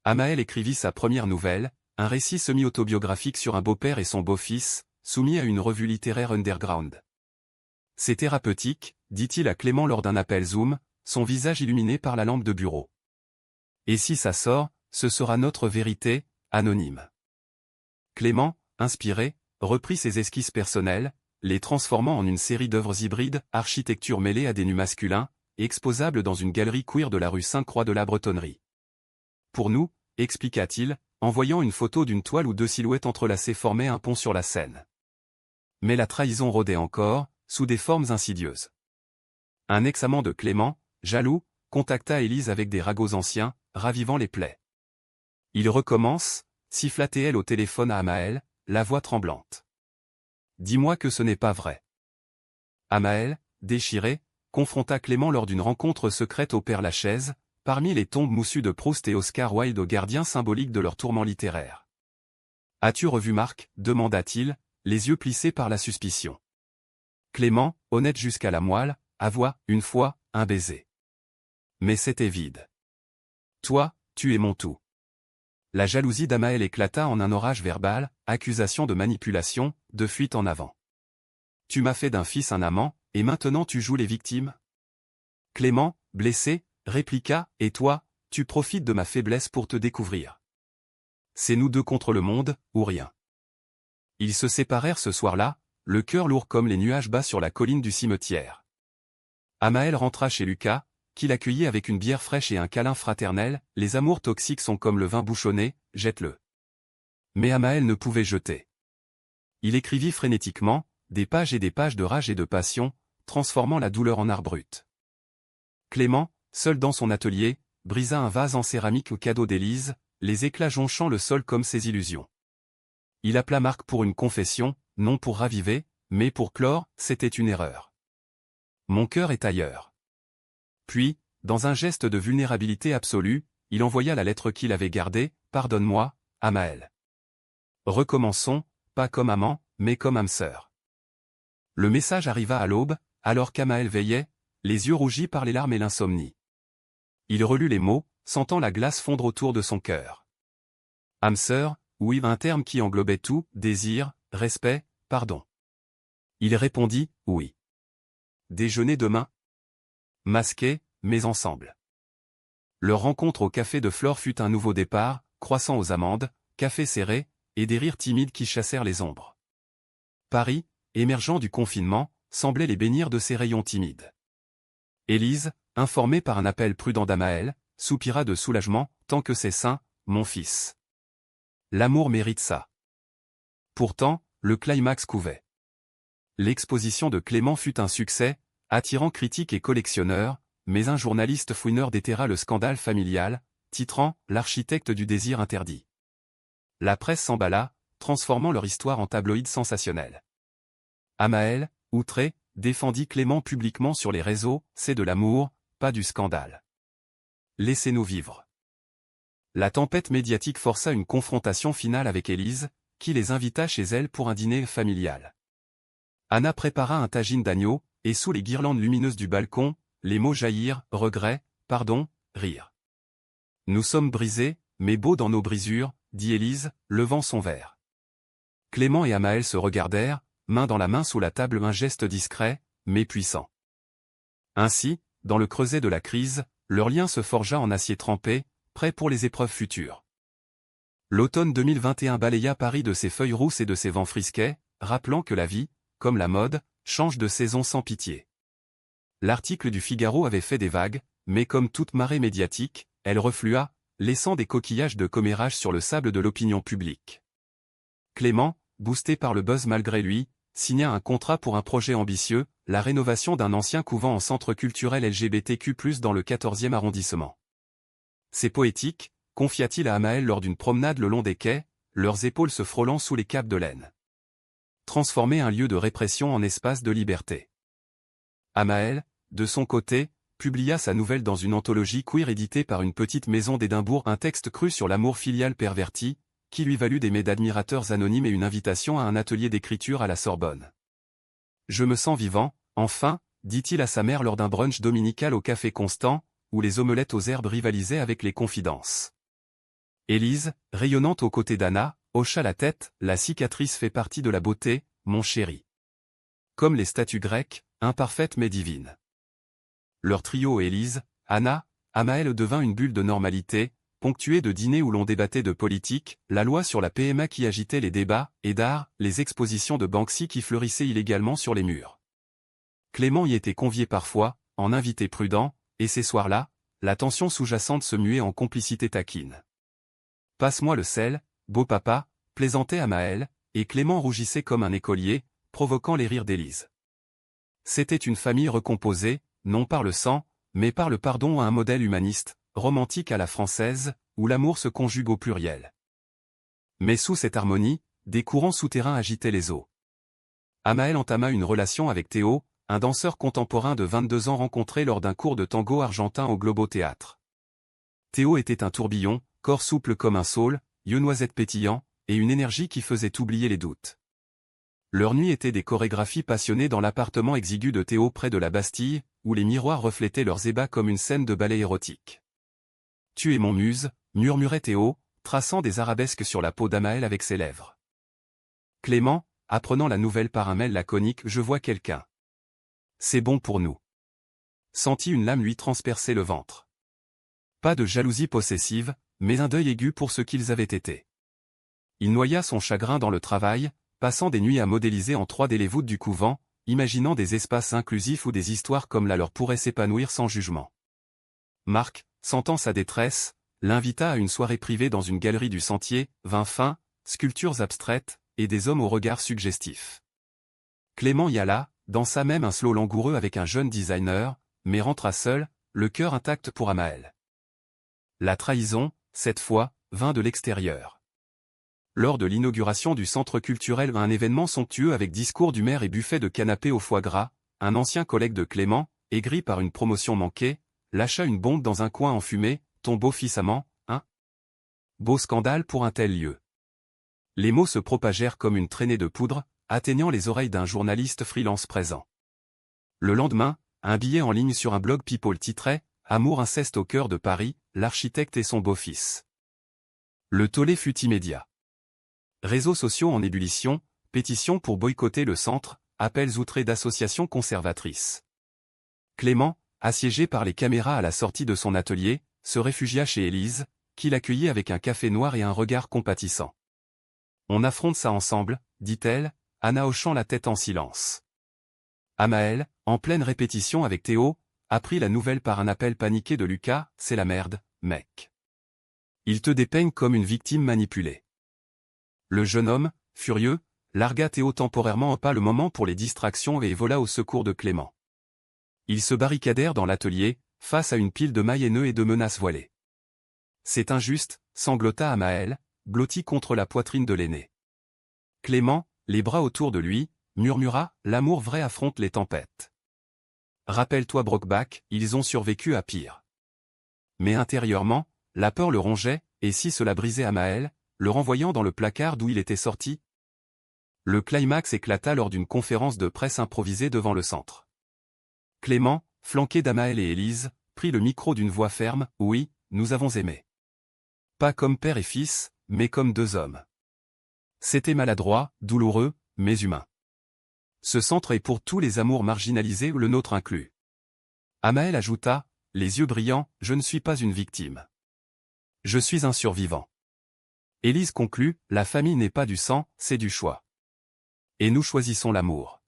Amael écrivit sa première nouvelle, un récit semi-autobiographique sur un beau-père et son beau-fils, soumis à une revue littéraire underground. « C'est thérapeutique », dit-il à Clément lors d'un appel Zoom, son visage illuminé par la lampe de bureau. « Et si ça sort, ce sera notre vérité, anonyme. » Clément, inspiré, reprit ses esquisses personnelles, les transformant en une série d'œuvres hybrides, architecture mêlée à des nus masculins, exposables dans une galerie queer de la rue Sainte-Croix de la Bretonnerie. Pour nous, expliqua-t-il, en voyant une photo d'une toile où deux silhouettes entrelacées formaient un pont sur la Seine. Mais la trahison rôdait encore, sous des formes insidieuses. Un ex-amant de Clément, jaloux, contacta Élise avec des ragots anciens, ravivant les plaies. « Il recommence », siffla-t-elle au téléphone à Amael, la voix tremblante. « Dis-moi que ce n'est pas vrai. » Amael, déchiré, confronta Clément lors d'une rencontre secrète au Père-Lachaise, parmi les tombes moussues de Proust et Oscar Wilde aux gardiens symboliques de leur tourment littéraire. « As-tu revu Marc » demanda-t-il, les yeux plissés par la suspicion. Clément, honnête jusqu'à la moelle, avoua, une fois, un baiser. Mais c'était vide. « Toi, tu es mon tout. » La jalousie d'Amael éclata en un orage verbal, accusation de manipulation, de fuite en avant. « Tu m'as fait d'un fils un amant, et maintenant tu joues les victimes ?» Clément, blessé, répliqua, « Et toi, tu profites de ma faiblesse pour te découvrir. C'est nous deux contre le monde, ou rien. » Ils se séparèrent ce soir-là, le cœur lourd comme les nuages bas sur la colline du cimetière. Amael rentra chez Lucas, qui l'accueillit avec une bière fraîche et un câlin fraternel. Les amours toxiques sont comme le vin bouchonné, jette-le. Mais Amael ne pouvait jeter. Il écrivit frénétiquement, des pages et des pages de rage et de passion, transformant la douleur en art brut. Clément, seul dans son atelier, brisa un vase en céramique au cadeau d'Élise, les éclats jonchant le sol comme ses illusions. Il appela Marc pour une confession, non pour raviver, mais pour clore, c'était une erreur. Mon cœur est ailleurs. Puis, dans un geste de vulnérabilité absolue, il envoya la lettre qu'il avait gardée, « Pardonne-moi, Amael. Recommençons, pas comme amant, mais comme âme sœur. » Le message arriva à l'aube, alors qu'Amael veillait, les yeux rougis par les larmes et l'insomnie. Il relut les mots, sentant la glace fondre autour de son cœur. Âme sœur, oui, un terme qui englobait tout, désir, respect, pardon. Il répondit, oui. Déjeuner demain? Masqué, mais ensemble. Leur rencontre au café de Flore fut un nouveau départ, croissant aux amandes, café serré, et des rires timides qui chassèrent les ombres. Paris, émergeant du confinement, semblait les bénir de ses rayons timides. Élise, informée par un appel prudent d'Amael, soupira de soulagement, tant que c'est sain, mon fils. L'amour mérite ça. Pourtant, le climax couvait. L'exposition de Clément fut un succès, attirant critiques et collectionneurs, mais un journaliste fouineur déterra le scandale familial, titrant « L'architecte du désir interdit ». La presse s'emballa, transformant leur histoire en tabloïd sensationnel. Amael, outré, défendit Clément publiquement sur les réseaux, c'est de l'amour, pas du scandale. Laissez-nous vivre. La tempête médiatique força une confrontation finale avec Élise, qui les invita chez elle pour un dîner familial. Anna prépara un tagine d'agneau, et sous les guirlandes lumineuses du balcon, les mots jaillirent, regret, pardon, rire. Nous sommes brisés, mais beaux dans nos brisures, dit Élise, levant son verre. Clément et Amael se regardèrent, main dans la main sous la table, un geste discret, mais puissant. Ainsi, dans le creuset de la crise, leur lien se forgea en acier trempé, prêt pour les épreuves futures. L'automne 2021 balaya Paris de ses feuilles rousses et de ses vents frisquets, rappelant que la vie, comme la mode, change de saison sans pitié. L'article du Figaro avait fait des vagues, mais comme toute marée médiatique, elle reflua, laissant des coquillages de commérage sur le sable de l'opinion publique. Clément, boosté par le buzz malgré lui, signa un contrat pour un projet ambitieux, la rénovation d'un ancien couvent en centre culturel LGBTQ+, dans le 14e arrondissement. C'est poétique, confia-t-il à Amael lors d'une promenade le long des quais, leurs épaules se frôlant sous les capes de laine. Transformer un lieu de répression en espace de liberté. Amael, de son côté, publia sa nouvelle dans une anthologie queer éditée par une petite maison d'Édimbourg, un texte cru sur l'amour filial perverti, qui lui valut des mets d'admirateurs anonymes et une invitation à un atelier d'écriture à la Sorbonne. Je me sens vivant, enfin, dit-il à sa mère lors d'un brunch dominical au Café Constant, où les omelettes aux herbes rivalisaient avec les confidences. Élise, rayonnante aux côtés d'Anna, hocha la tête, la cicatrice fait partie de la beauté, mon chéri. Comme les statues grecques, imparfaites mais divines. Leur trio Élise, Anna, Amael devint une bulle de normalité, ponctuée de dîners où l'on débattait de politique, la loi sur la PMA qui agitait les débats, et d'art, les expositions de Banksy qui fleurissaient illégalement sur les murs. Clément y était convié parfois, en invité prudent, et ces soirs-là, la tension sous-jacente se muait en complicité taquine. Passe-moi le sel, beau papa, plaisantait Amael, et Clément rougissait comme un écolier, provoquant les rires d'Élise. C'était une famille recomposée, non par le sang, mais par le pardon, à un modèle humaniste, romantique à la française, où l'amour se conjugue au pluriel. Mais sous cette harmonie, des courants souterrains agitaient les eaux. Amael entama une relation avec Théo, un danseur contemporain de 22 ans rencontré lors d'un cours de tango argentin au Globo Théâtre. Théo était un tourbillon, corps souple comme un saule, yeux noisettes pétillants, et une énergie qui faisait oublier les doutes. Leur nuit était des chorégraphies passionnées dans l'appartement exigu de Théo près de la Bastille, où les miroirs reflétaient leurs ébats comme une scène de ballet érotique. « Tu es mon muse », murmurait Théo, traçant des arabesques sur la peau d'Amael avec ses lèvres. Clément, apprenant la nouvelle par un mail laconique « Je vois quelqu'un. C'est bon pour nous », sentit une lame lui transpercer le ventre. Pas de jalousie possessive, mais un deuil aigu pour ce qu'ils avaient été. Il noya son chagrin dans le travail, passant des nuits à modéliser en 3D les voûtes du couvent, imaginant des espaces inclusifs où des histoires comme la leur pourraient s'épanouir sans jugement. Marc, sentant sa détresse, l'invita à une soirée privée dans une galerie du Sentier, vin fin, sculptures abstraites, et des hommes au regard suggestif. Clément y alla, dansa même un slow langoureux avec un jeune designer, mais rentra seul, le cœur intact pour Amael. La trahison, cette fois, vint de l'extérieur. Lors de l'inauguration du centre culturel, un événement somptueux avec discours du maire et buffet de canapé au foie gras, un ancien collègue de Clément, aigri par une promotion manquée, lâcha une bombe dans un coin enfumé, ton beau-fils amant, hein? Beau scandale pour un tel lieu. Les mots se propagèrent comme une traînée de poudre, atteignant les oreilles d'un journaliste freelance présent. Le lendemain, un billet en ligne sur un blog People titrait « Amour inceste au cœur de Paris, l'architecte et son beau-fils ». Le tollé fut immédiat. Réseaux sociaux en ébullition, pétitions pour boycotter le centre, appels outrés d'associations conservatrices. Clément, assiégé par les caméras à la sortie de son atelier, se réfugia chez Élise, qui l'accueillit avec un café noir et un regard compatissant. « On affronte ça ensemble », dit-elle, Anna hochant la tête en silence. Amael, en pleine répétition avec Théo, apprit la nouvelle par un appel paniqué de Lucas, « C'est la merde, mec. Il te dépeigne comme une victime manipulée. » Le jeune homme, furieux, largua Théo temporairement pas le moment pour les distractions et vola au secours de Clément. Ils se barricadèrent dans l'atelier, face à une pile de mailles haineux et de menaces voilées. « C'est injuste », sanglota Amael, blotti contre la poitrine de l'aîné. Clément, les bras autour de lui, murmura « L'amour vrai affronte les tempêtes. Rappelle-toi Brokeback, ils ont survécu à pire. » Mais intérieurement, la peur le rongeait, et si cela brisait Amael, le renvoyant dans le placard d'où il était sorti? Le climax éclata lors d'une conférence de presse improvisée devant le centre. Clément, flanqué d'Amael et Élise, prit le micro d'une voix ferme, « Oui, nous avons aimé. Pas comme père et fils, mais comme deux hommes. C'était maladroit, douloureux, mais humain. Ce centre est pour tous les amours marginalisés, le nôtre inclus. » Amael ajouta, les yeux brillants, « Je ne suis pas une victime. Je suis un survivant. » Élise conclut, « La famille n'est pas du sang, c'est du choix. Et nous choisissons l'amour. »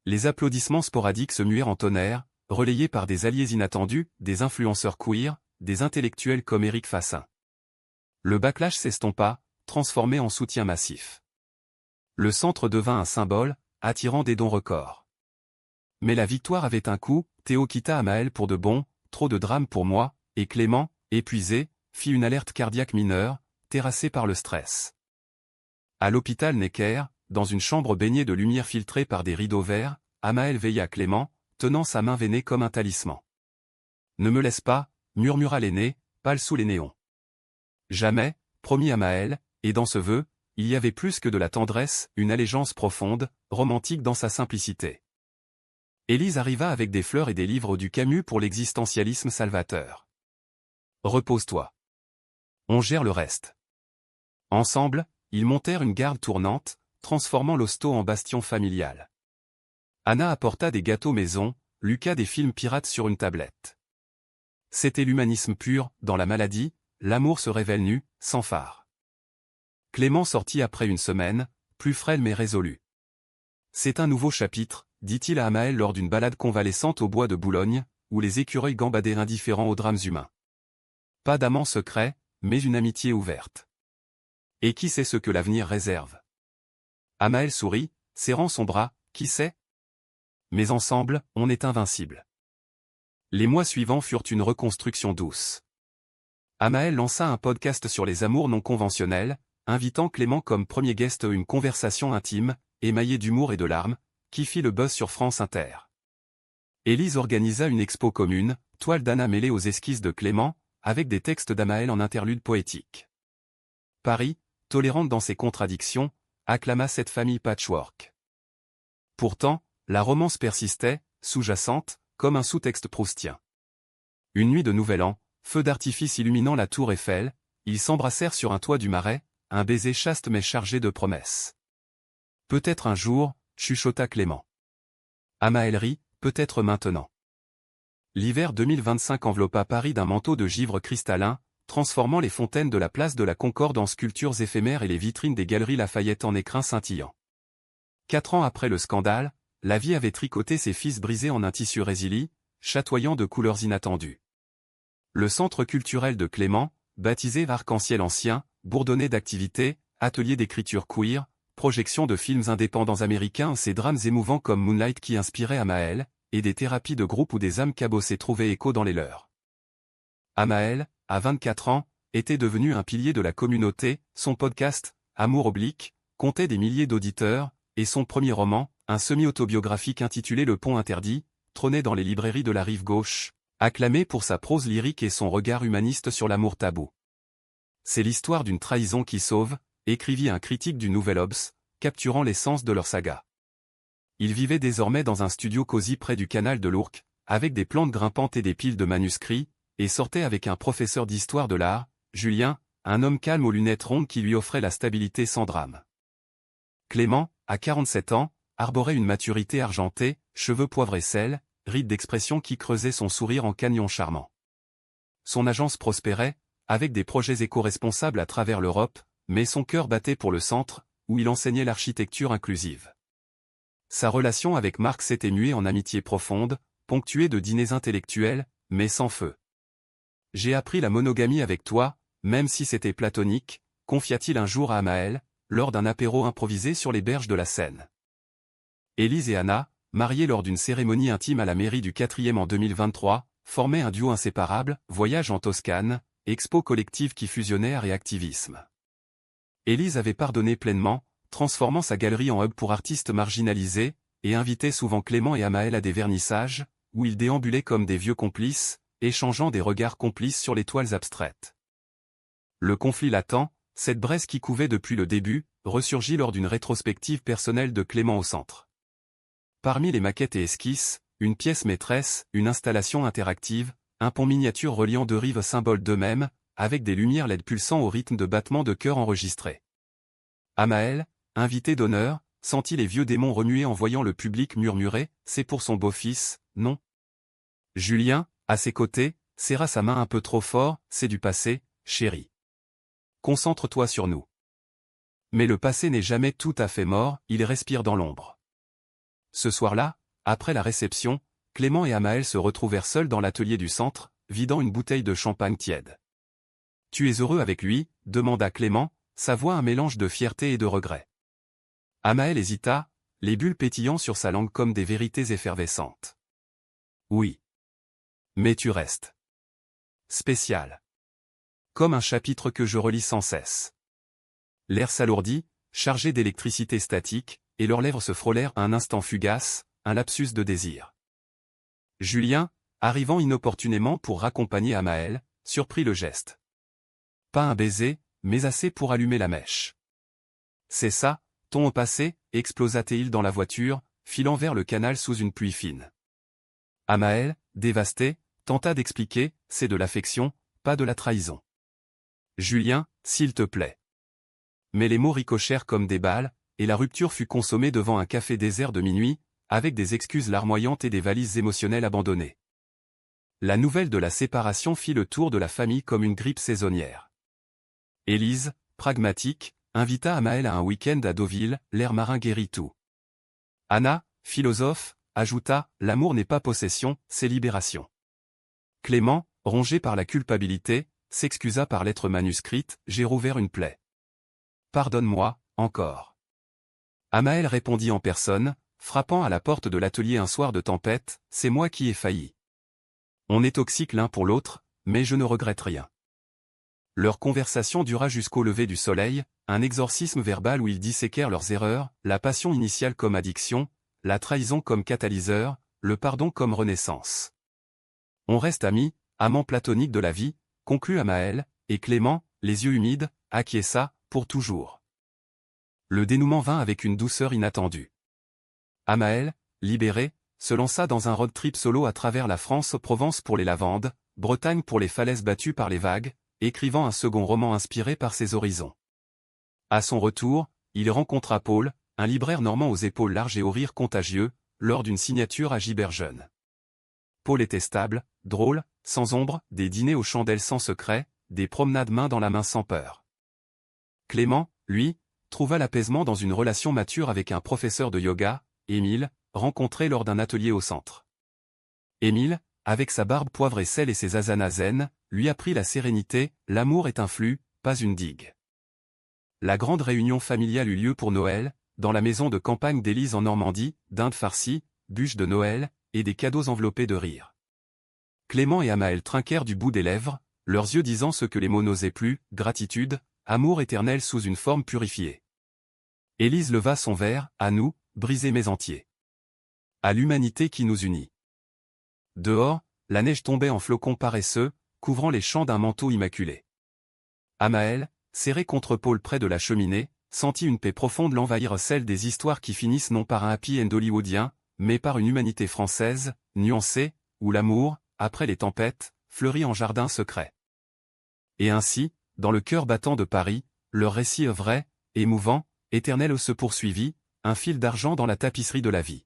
Les applaudissements sporadiques se muèrent en tonnerre, relayés par des alliés inattendus, des influenceurs queer, des intellectuels comme Éric Fassin. Le backlash s'estompa, transformé en soutien massif. Le centre devint un symbole, attirant des dons records. Mais la victoire avait un coût, Théo quitta Amael pour de bon, trop de drame pour moi, et Clément, épuisé, fit une alerte cardiaque mineure, terrassé par le stress. À l'hôpital Necker, dans une chambre baignée de lumière filtrée par des rideaux verts, Amael veilla Clément, tenant sa main veinée comme un talisman. « Ne me laisse pas », murmura l'aîné, pâle sous les néons. « Jamais », promit Amael, et dans ce vœu, il y avait plus que de la tendresse, une allégeance profonde, romantique dans sa simplicité. Élise arriva avec des fleurs et des livres du Camus pour l'existentialisme salvateur. « Repose-toi. On gère le reste. » Ensemble, ils montèrent une garde tournante, transformant l'hosto en bastion familial. Anna apporta des gâteaux maison, Lucas des films pirates sur une tablette. C'était l'humanisme pur, dans la maladie, l'amour se révèle nu, sans phare. Clément sortit après une semaine, plus frêle mais résolu. « C'est un nouveau chapitre », dit-il à Amael lors d'une balade convalescente au bois de Boulogne, où les écureuils gambadaient indifférents aux drames humains. Pas d'amant secret, mais une amitié ouverte. Et qui sait ce que l'avenir réserve? Amael sourit, serrant son bras, qui sait? Mais ensemble, on est invincible. Les mois suivants furent une reconstruction douce. Amael lança un podcast sur les amours non conventionnels, invitant Clément comme premier guest à une conversation intime, émaillée d'humour et de larmes, qui fit le buzz sur France Inter. Élise organisa une expo commune, toile d'Anna mêlée aux esquisses de Clément, avec des textes d'Amael en interlude poétique. Paris, tolérante dans ses contradictions, acclama cette famille patchwork. Pourtant, la romance persistait, sous-jacente, comme un sous-texte proustien. Une nuit de Nouvel An, feu d'artifice illuminant la tour Eiffel, ils s'embrassèrent sur un toit du Marais, un baiser chaste mais chargé de promesses. « Peut-être un jour », chuchota Clément. Amael rit, « Peut-être maintenant. » L'hiver 2025 enveloppa Paris d'un manteau de givre cristallin, transformant les fontaines de la place de la Concorde en sculptures éphémères et les vitrines des galeries Lafayette en écrins scintillants. 4 ans après le scandale, la vie avait tricoté ses fils brisés en un tissu résili, chatoyant de couleurs inattendues. Le centre culturel de Clément, baptisé Arc-en-Ciel Ancien, bourdonnait d'activités, ateliers d'écriture queer, projections de films indépendants américains, ces drames émouvants comme Moonlight qui inspiraient Amael, et des thérapies de groupe où des âmes cabossées trouvaient écho dans les leurs. Amael, à 24 ans, était devenu un pilier de la communauté, son podcast, Amour oblique, comptait des milliers d'auditeurs, et son premier roman, un semi-autobiographique intitulé Le Pont interdit, trônait dans les librairies de la rive gauche, acclamé pour sa prose lyrique et son regard humaniste sur l'amour tabou. C'est l'histoire d'une trahison qui sauve, écrivit un critique du Nouvel Obs, capturant l'essence de leur saga. Il vivait désormais dans un studio cosy près du canal de l'Ourcq, avec des plantes grimpantes et des piles de manuscrits, et sortait avec un professeur d'histoire de l'art, Julien, un homme calme aux lunettes rondes qui lui offrait la stabilité sans drame. Clément, à 47 ans, arborait une maturité argentée, cheveux poivre et sel, rides d'expression qui creusaient son sourire en canyon charmant. Son agence prospérait, avec des projets éco-responsables à travers l'Europe, mais son cœur battait pour le centre, où il enseignait l'architecture inclusive. Sa relation avec Marc s'était muée en amitié profonde, ponctuée de dîners intellectuels, mais sans feu. « J'ai appris la monogamie avec toi, même si c'était platonique », confia-t-il un jour à Amael, lors d'un apéro improvisé sur les berges de la Seine. Élise et Anna, mariées lors d'une cérémonie intime à la mairie du 4e en 2023, formaient un duo inséparable, voyage en Toscane, expo collective qui fusionnait art et activisme. Élise avait pardonné pleinement, transformant sa galerie en hub pour artistes marginalisés, et invitait souvent Clément et Amael à des vernissages, où ils déambulaient comme des vieux complices, échangeant des regards complices sur les toiles abstraites. Le conflit latent, cette braise qui couvait depuis le début, ressurgit lors d'une rétrospective personnelle de Clément au centre. Parmi les maquettes et esquisses, une pièce maîtresse, une installation interactive, un pont miniature reliant deux rives symboles d'eux-mêmes, avec des lumières LED pulsant au rythme de battements de cœur enregistrés. Amael, invité d'honneur, sentit les vieux démons remuer en voyant le public murmurer « C'est pour son beau-fils, non ?» Julien, à ses côtés, serra sa main un peu trop fort « C'est du passé, chérie. Concentre-toi sur nous. » Mais le passé n'est jamais tout à fait mort, il respire dans l'ombre. Ce soir-là, après la réception, Clément et Amael se retrouvèrent seuls dans l'atelier du centre, vidant une bouteille de champagne tiède. « Tu es heureux avec lui ?» demanda Clément, sa voix un mélange de fierté et de regret. Amael hésita, les bulles pétillant sur sa langue comme des vérités effervescentes. « Oui. Mais tu restes. Spécial. Comme un chapitre que je relis sans cesse. » L'air s'alourdit, chargé d'électricité statique, et leurs lèvres se frôlèrent un instant fugace, un lapsus de désir. Julien, arrivant inopportunément pour raccompagner Amael, surprit le geste. Pas un baiser, mais assez pour allumer la mèche. « C'est ça, ton au passé » explosa-t-il dans la voiture, filant vers le canal sous une pluie fine. Amael, dévasté, tenta d'expliquer, c'est de l'affection, pas de la trahison. Julien, s'il te plaît. Mais les mots ricochèrent comme des balles, et la rupture fut consommée devant un café désert de minuit, avec des excuses larmoyantes et des valises émotionnelles abandonnées. La nouvelle de la séparation fit le tour de la famille comme une grippe saisonnière. Élise, pragmatique, invita Amael à un week-end à Deauville, l'air marin guérit tout. Anna, philosophe, ajouta « L'amour n'est pas possession, c'est libération. » Clément, rongé par la culpabilité, s'excusa par lettre manuscrite « J'ai rouvert une plaie. Pardonne-moi, encore. » Amael répondit en personne, frappant à la porte de l'atelier un soir de tempête « C'est moi qui ai failli. On est toxiques l'un pour l'autre, mais je ne regrette rien. » Leur conversation dura jusqu'au lever du soleil, un exorcisme verbal où ils disséquèrent leurs erreurs, la passion initiale comme addiction, la trahison comme catalyseur, le pardon comme renaissance. On reste amis, amants platoniques de la vie, conclut Amael, et Clément, les yeux humides, acquiesça, pour toujours. Le dénouement vint avec une douceur inattendue. Amael, libéré, se lança dans un road trip solo à travers la France, Provence pour les lavandes, Bretagne pour les falaises battues par les vagues, écrivant un second roman inspiré par ses horizons. À son retour, il rencontra Paul, un libraire normand aux épaules larges et au rire contagieux, lors d'une signature à Giberjeune. Paul était stable, drôle, sans ombre, des dîners aux chandelles sans secret, des promenades main dans la main sans peur. Clément, lui, trouva l'apaisement dans une relation mature avec un professeur de yoga, Émile, rencontré lors d'un atelier au centre. Émile, avec sa barbe poivre et sel et ses asanas zen, lui apprit la sérénité, l'amour est un flux, pas une digue. La grande réunion familiale eut lieu pour Noël, dans la maison de campagne d'Élise en Normandie, dindes farcies, bûches de Noël, et des cadeaux enveloppés de rire. Clément et Amaël trinquèrent du bout des lèvres, leurs yeux disant ce que les mots n'osaient plus, gratitude, amour éternel sous une forme purifiée. Élise leva son verre, à nous, brisés mais entiers. À l'humanité qui nous unit. Dehors, la neige tombait en flocons paresseux, couvrant les champs d'un manteau immaculé. Amaël, serré contre Paul près de la cheminée, sentit une paix profonde l'envahir, celle des histoires qui finissent non par un happy end hollywoodien, mais par une humanité française, nuancée, où l'amour, après les tempêtes, fleurit en jardin secret. Et ainsi, dans le cœur battant de Paris, leur récit vrai, émouvant, éternel se poursuivit, un fil d'argent dans la tapisserie de la vie.